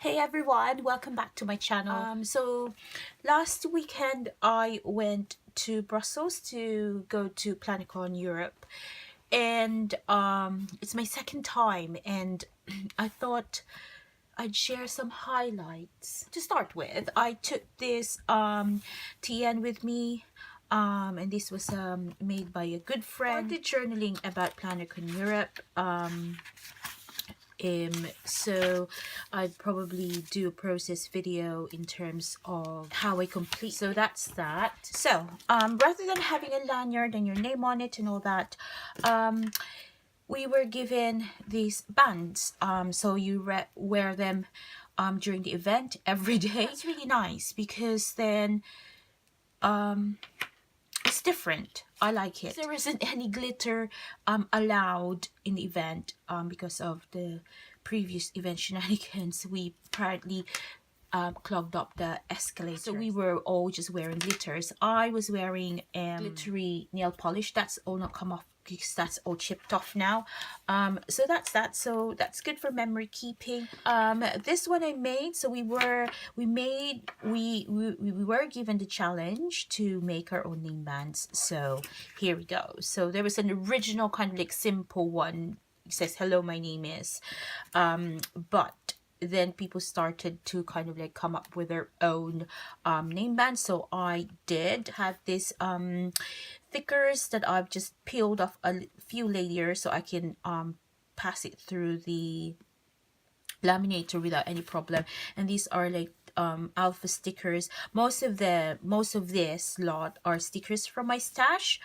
Hey everyone, welcome back to my channel. So last weekend I went to Brussels to go to Plannercon Europe, and it's my second time, and I thought I'd share some highlights. To start with, I took this TN with me, and this was made by a good friend. I started journaling about Plannercon Europe. So I'd probably do a process video in terms of how I complete. So that's that. So rather than having a lanyard and your name on it and all that, we were given these bands. So you wear them during the event every day. It's really nice because then it's different. I like it. There isn't any glitter allowed in the event because of the previous event shenanigans. We apparently clogged up the escalator, so we were all just wearing glitters. I was wearing glittery nail polish. That's all not come off because that's all chipped off now. So that's that. So that's good for memory keeping. This one I made. So we were given the challenge to make our own name bands. So here we go. So there was an original kind of like simple one. It says hello, my name is, but then people started to kind of like come up with their own name band. So I did have this thickers that I've just peeled off a few layers so I can pass it through the laminator without any problem. And these are like alpha stickers. Most of this lot are stickers from my stash.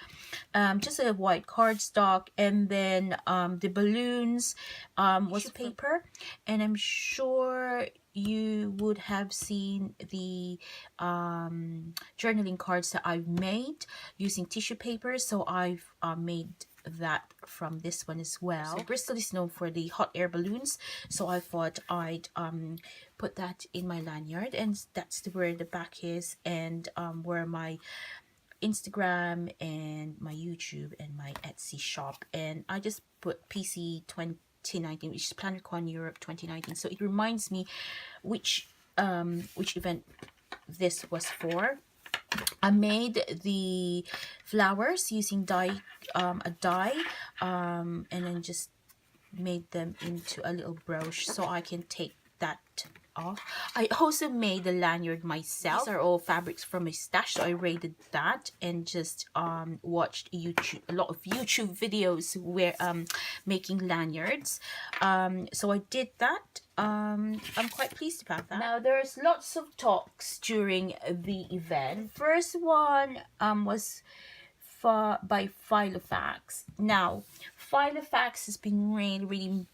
Just a white cardstock, and then the balloons was paper. And I'm sure you would have seen the journaling cards that I've made using tissue paper. So I've made that from this one as well. So Bristol is known for the hot air balloons, so I thought I'd put that in my lanyard, and that's where the back is, and where my Instagram and my YouTube and my Etsy shop. And I just put PC 2019, which is Plannercon Europe 2019, so it reminds me which event this was for. I made the flowers using a die, and then just made them into a little brooch so I can take that off. I also made the lanyard myself. These are all fabrics from my stash, so I raided that and just watched a lot of YouTube videos where making lanyards. So I did that. I'm quite pleased about that. Now there's lots of talks during the event. First one was by Filofax. Now Filofax has been really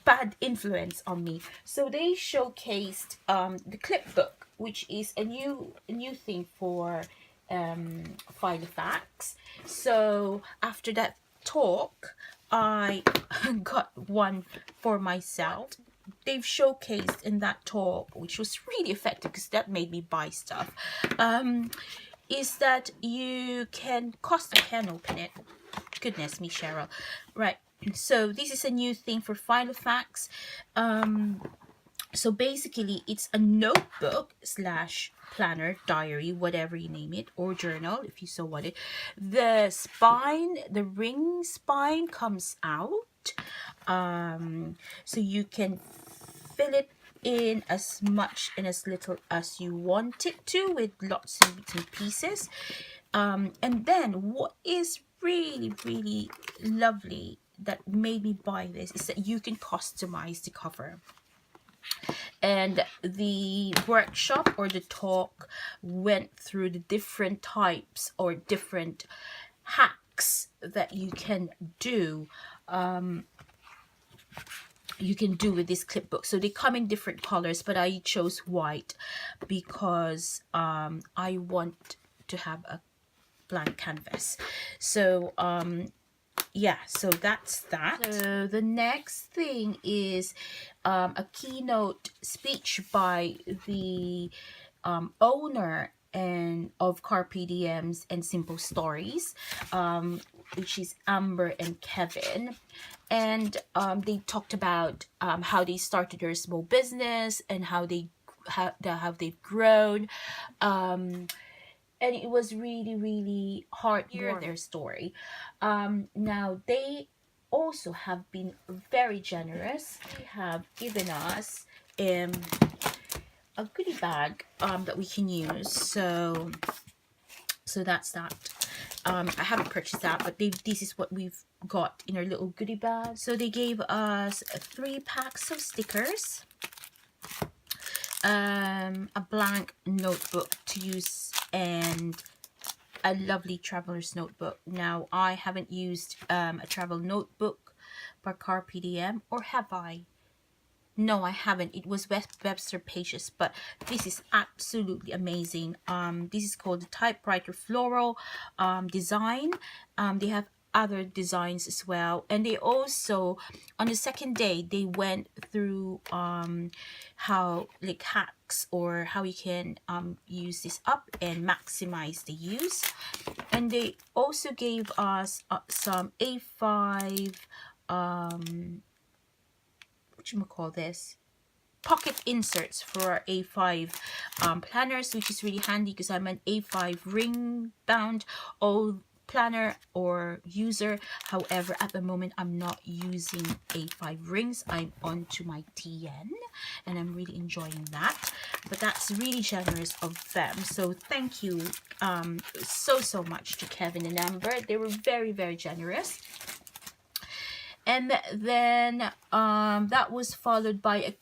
bad influence on me. So they showcased the clip book, which is a new thing for Filofax. So after that talk, I got one for myself. They've showcased in that talk, which was really effective because that made me buy stuff, is that you can I can open it. Goodness me, Cheryl. Right. So this is a new thing for Filofax. So basically it's a notebook slash planner, diary, whatever you name it, or journal if you so want it. The spine, the ring spine comes out, so you can fill it in as much and as little as you want it to, with lots of bits and pieces. And then what is really lovely that made me buy this is that you can customize the cover. And the workshop or the talk went through the different types or different hacks that you can do with this clip book. So they come in different colors, but I chose white because I want to have a blank canvas. So yeah, so that's that. So the next thing is a keynote speech by the owner and of Carpe Diems and Simple Stories. which is Amber and Kevin. And they talked about how they started their small business and how they've grown. And it was really, really heartwarming to hear their story. Now, they also have been very generous. They have given us a goodie bag that we can use. So that's that. I haven't purchased that, but this is what we've got in our little goodie bag. So they gave us 3 packs of stickers, a blank notebook to use, and a lovely traveler's notebook. Now, I haven't used a travel notebook by Carpe Diem, or have I? No, I haven't. It was Webster Pages, but this is absolutely amazing. This is called the Typewriter Floral design. They have other designs as well, and they also, on the second day, they went through how, like, hacks or how you can use this up and maximize the use. And they also gave us some A5 call this pocket inserts for our A5 planners, which is really handy because I'm an A5 ring bound old planner or user. However, at the moment I'm not using A5 rings. I'm onto my TN and I'm really enjoying that. But that's really generous of them, so thank you so much to Kevin and Amber. They were very, very generous. And then that was followed by a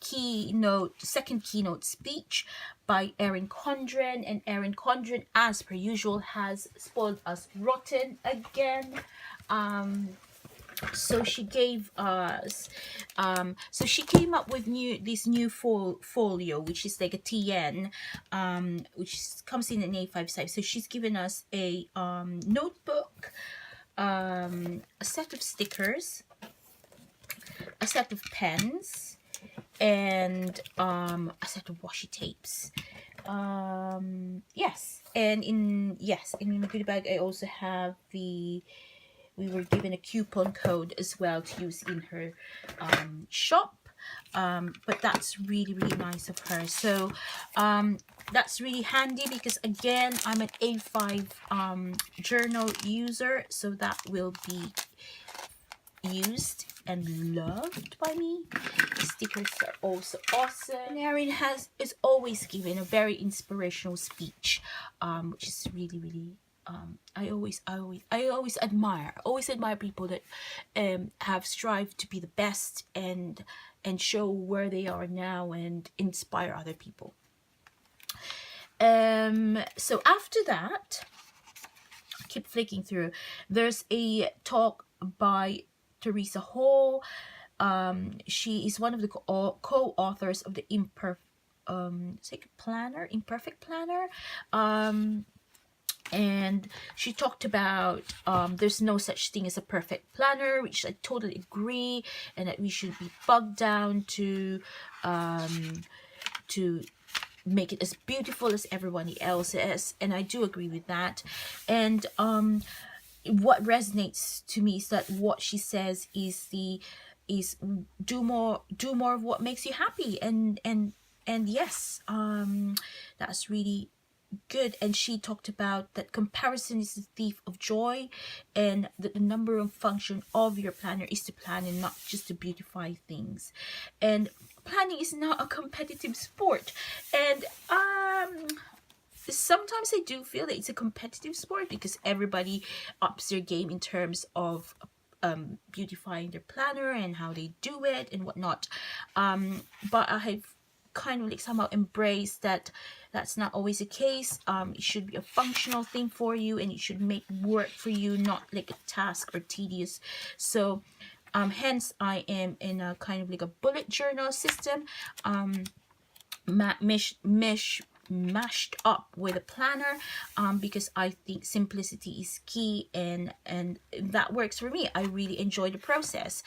second keynote speech by Erin Condren. And Erin Condren, as per usual, has spoiled us rotten again. So she gave us, so she came up with this new folio, which is like a TN, which comes in an A5 size. So she's given us a notebook, a set of stickers, a set of pens, and a set of washi tapes. Yes, and in the goodie bag I also have we were given a coupon code as well to use in her shop. But that's really, really nice of her. So that's really handy because, again, I'm an A5 journal user, so that will be used and loved by me. The stickers are also awesome. And Erin is always giving a very inspirational speech, which is really, really I always admire people that have strived to be the best and show where they are now and inspire other people. So after that, I keep flicking through, there's a talk by Teresa Hall. She is one of the co-authors of the Imperfect Planner. And she talked about there's no such thing as a perfect planner, which I totally agree, and that we should be bugged down to make it as beautiful as everybody else is, and I do agree with that. And what resonates to me is that what she says is do more of what makes you happy, and yes, that's really good. And she talked about that comparison is the thief of joy, and that the number one function of your planner is to plan and not just to beautify things. And planning is not a competitive sport, and sometimes I do feel that it's a competitive sport because everybody ups their game in terms of beautifying their planner and how they do it and whatnot. But I have kind of like somehow embraced that that's not always the case. It should be a functional thing for you, and it should make work for you, not like a task or tedious. So hence I am in a kind of like a bullet journal system, mashed up with a planner, because I think simplicity is key, and that works for me. I really enjoy the process.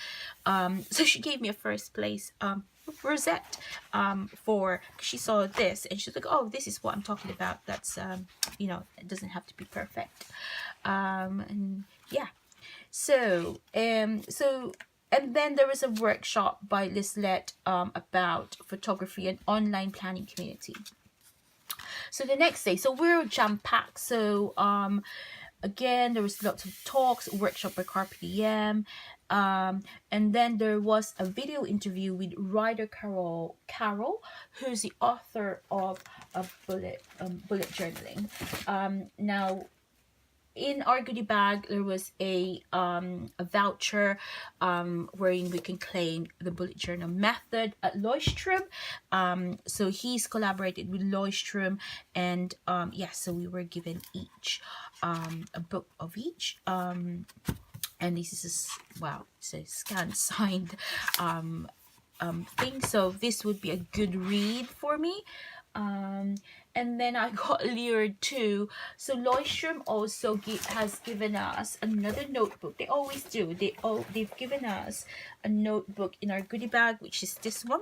So she gave me a first place rosette for, she saw this and she's like, oh, this is what I'm talking about. That's it doesn't have to be perfect. And yeah, And then there was a workshop by Lislet about photography and online planning community. So the next day, so we're jam-packed. So again, there was lots of talks, workshop by Carpe Diem, and then there was a video interview with writer Carol, who's the author of a bullet journaling. Now, in our goodie bag, there was a voucher wherein we can claim the bullet journal method at Leuchtturm. So he's collaborated with Leuchtturm, and so we were given each a book of each. And this is it's a scan signed thing. So this would be a good read for me. And then I got lured too. So Leuchtturm also has given us another notebook. They always do. They've given us a notebook in our goodie bag, which is this one.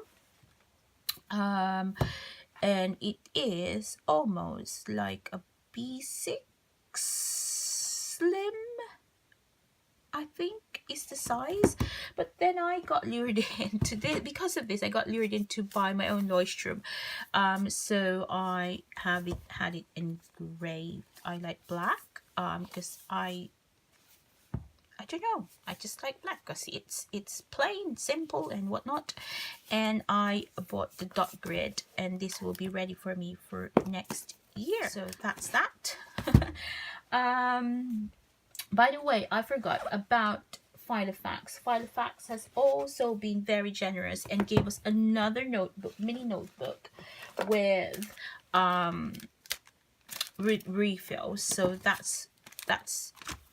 And it is almost like a B6 slim, I think is the size. But then I got lured into this. Because of this, I got lured into buy my own Leuchtturm. So I had it engraved. I like black because I don't know, I just like black because it's plain, simple and whatnot. And I bought the dot grid, and this will be ready for me for next year. So that's that. By the way, I forgot about Filofax. Filofax has also been very generous and gave us another notebook, mini notebook with refills. So that's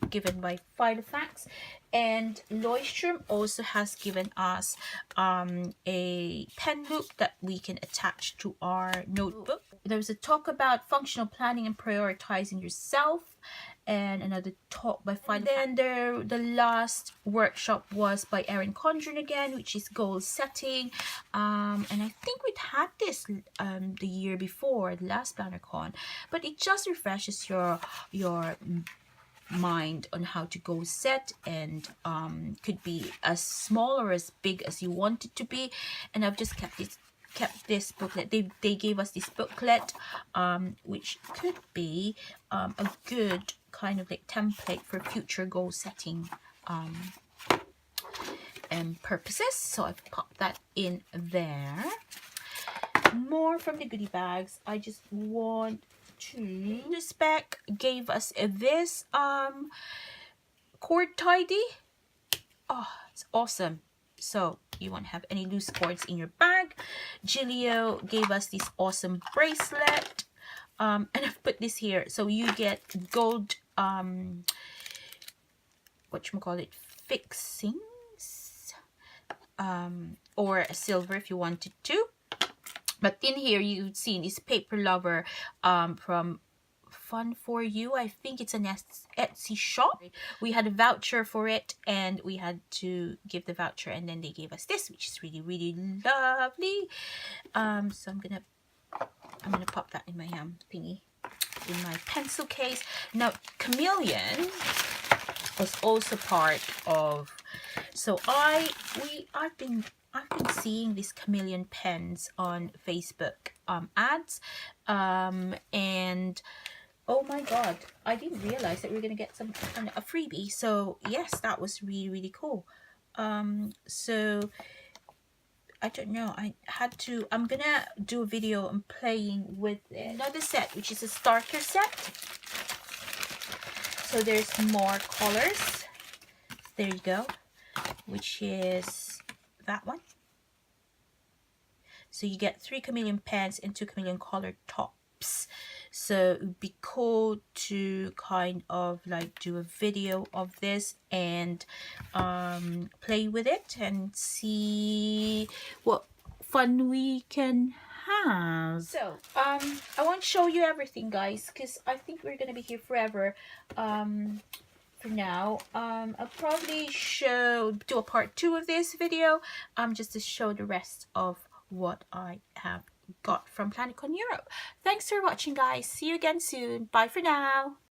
given by Filofax. And Leuchtturm also has given us a pen loop that we can attach to our notebook. There was a talk about functional planning and prioritizing yourself, and another talk by Filofax. And then the last workshop was by Erin Condren again, which is goal setting. And I think we'd had this the year before, the last Plannercon, but it just refreshes your mind on how to goal set, and could be as small or as big as you want it to be. And I've just kept this booklet. They gave us this booklet, which could be a good kind of like template for future goal setting and purposes. So I've popped that in there. More from the goodie bags. I just want to, the spec gave us this cord tidy. Oh, it's awesome. So you won't have any loose cords in your bag. Gilio gave us this awesome bracelet, and I've put this here. So you get gold whatchamacallit, fixings, or a silver if you wanted to. But in here you've seen this paper lover from Fun For You. I think it's an Etsy shop. We had a voucher for it, and we had to give the voucher, and then they gave us this, which is really, really lovely. So I'm gonna pop that in my thingy, in my pencil case. Now Chameleon was also part of. So I've been seeing these Chameleon pens on Facebook ads, and oh my god, I didn't realize that we were gonna get a freebie. So yes, that was really, really cool. So I don't know, I'm gonna do a video on playing with it. Another set, which is a starter set. So there's more colors. There you go, which is that one. So you get 3 Chameleon pens and 2 Chameleon colored tops. So it would be cool to kind of like do a video of this and play with it and see what fun we can have. So I won't show you everything, guys, because I think we're gonna be here forever. For now, I'll probably do a part 2 of this video, just to show the rest of what I have got from Plannercon Europe. Thanks for watching, guys. See you again soon. Bye for now.